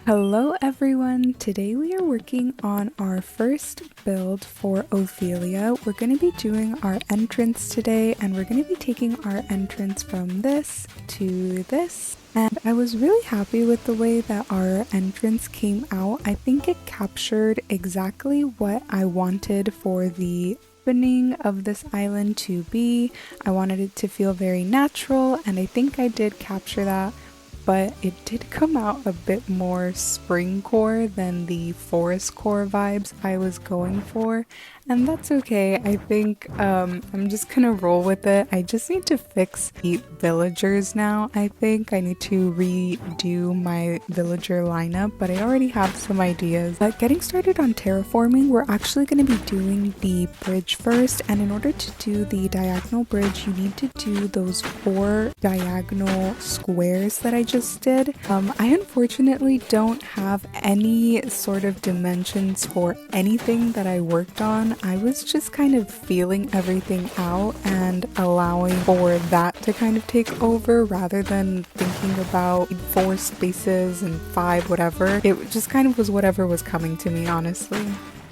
Hello everyone! Today we are working on our first build for Ophelia. We're going to be doing our entrance today and we're going to be taking our entrance from this to this. And I was really happy with the way that our entrance came out. I think it captured exactly what I wanted for the opening of this island to be. I wanted it to feel very natural and I think I did capture that. But it did come out a bit more Springcore than the Forestcore vibes I was going for, and that's okay. I think I'm just gonna roll with it. I just need to fix the villagers now. I think I need to redo my villager lineup, but I already have some ideas. But getting started on terraforming, we're actually going to be doing the bridge first, and in order to do the diagonal bridge, you need to do those 4 diagonal squares that I just did. I unfortunately don't have any sort of dimensions for anything that I worked on. I was just kind of feeling everything out and allowing for that to kind of take over rather than thinking about 4 spaces and 5 whatever. It just kind of was whatever was coming to me, honestly.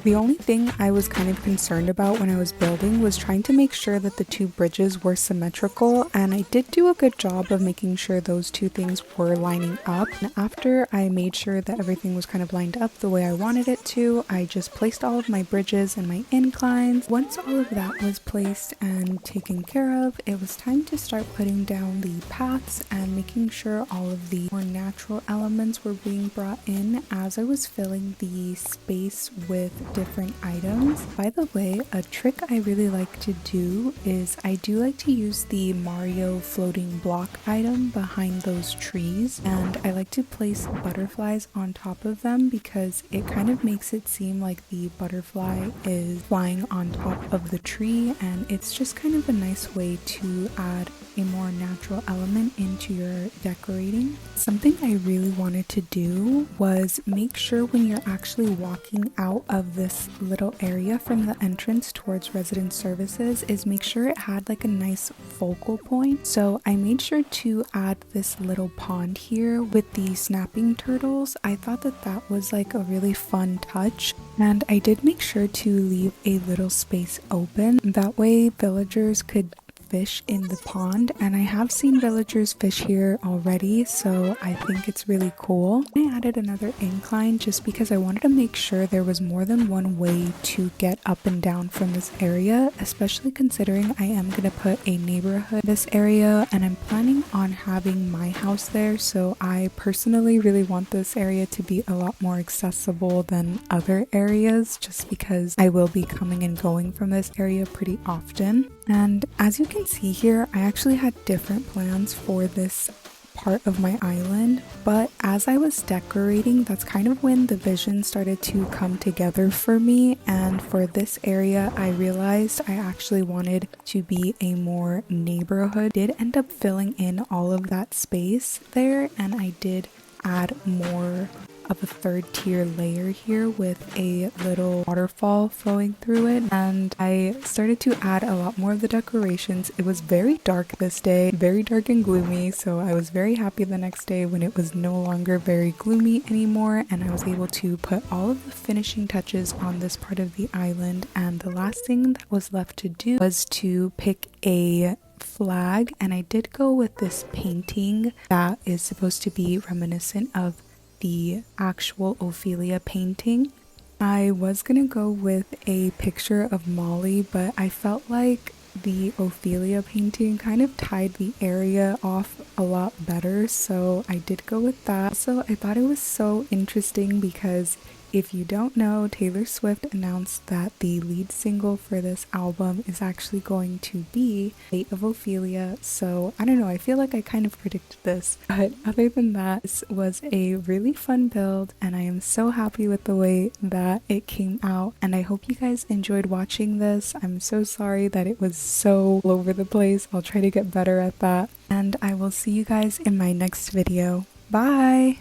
The only thing I was kind of concerned about when I was building was trying to make sure that the 2 bridges were symmetrical, and I did do a good job of making sure those 2 things were lining up. And after I made sure that everything was kind of lined up the way I wanted it to, I just placed all of my bridges and my inclines. Once all of that was placed and taken care of, it was time to start putting down the paths and making sure all of the more natural elements were being brought in as I was filling the space with different items. By the way, a trick I really like to do is I do like to use the Mario floating block item behind those trees, and I like to place butterflies on top of them because it kind of makes it seem like the butterfly is flying on top of the tree, and it's just kind of a nice way to add a more natural element into your decorating. Something I really wanted to do was make sure when you're actually walking out of this little area from the entrance towards resident services is make sure it had like a nice focal point. So I made sure to add this little pond here with the snapping turtles. I thought that that was like a really fun touch, and I did make sure to leave a little space open. That way villagers could fish in the pond, and I have seen villagers fish here already, so I think it's really cool. I added another incline just because I wanted to make sure there was more than one way to get up and down from this area, especially considering I am going to put a neighborhood in this area and I'm planning on having my house there, so I personally really want this area to be a lot more accessible than other areas just because I will be coming and going from this area pretty often. And as you can see here, I actually had different plans for this part of my island, but as I was decorating, that's kind of when the vision started to come together for me. And for this area, I realized I actually wanted to be a more neighborhood. Did end up filling in all of that space there, and I did add more of a 3rd tier layer here with a little waterfall flowing through it, and I started to add a lot more of the decorations. It was very dark this day, very dark and gloomy, so I was very happy the next day when it was no longer very gloomy anymore and I was able to put all of the finishing touches on this part of the island. And the last thing that was left to do was to pick a flag, and I did go with this painting that is supposed to be reminiscent of the actual Ophelia painting. I was gonna go with a picture of Molly, but I felt like the Ophelia painting kind of tied the area off a lot better, so I did go with that. So I thought it was so interesting because if you don't know, Taylor Swift announced that the lead single for this album is actually going to be Fate of Ophelia. So I don't know, I feel like I kind of predicted this. But other than that, this was a really fun build and I am so happy with the way that it came out. And I hope you guys enjoyed watching this. I'm so sorry that it was so all over the place. I'll try to get better at that. And I will see you guys in my next video. Bye!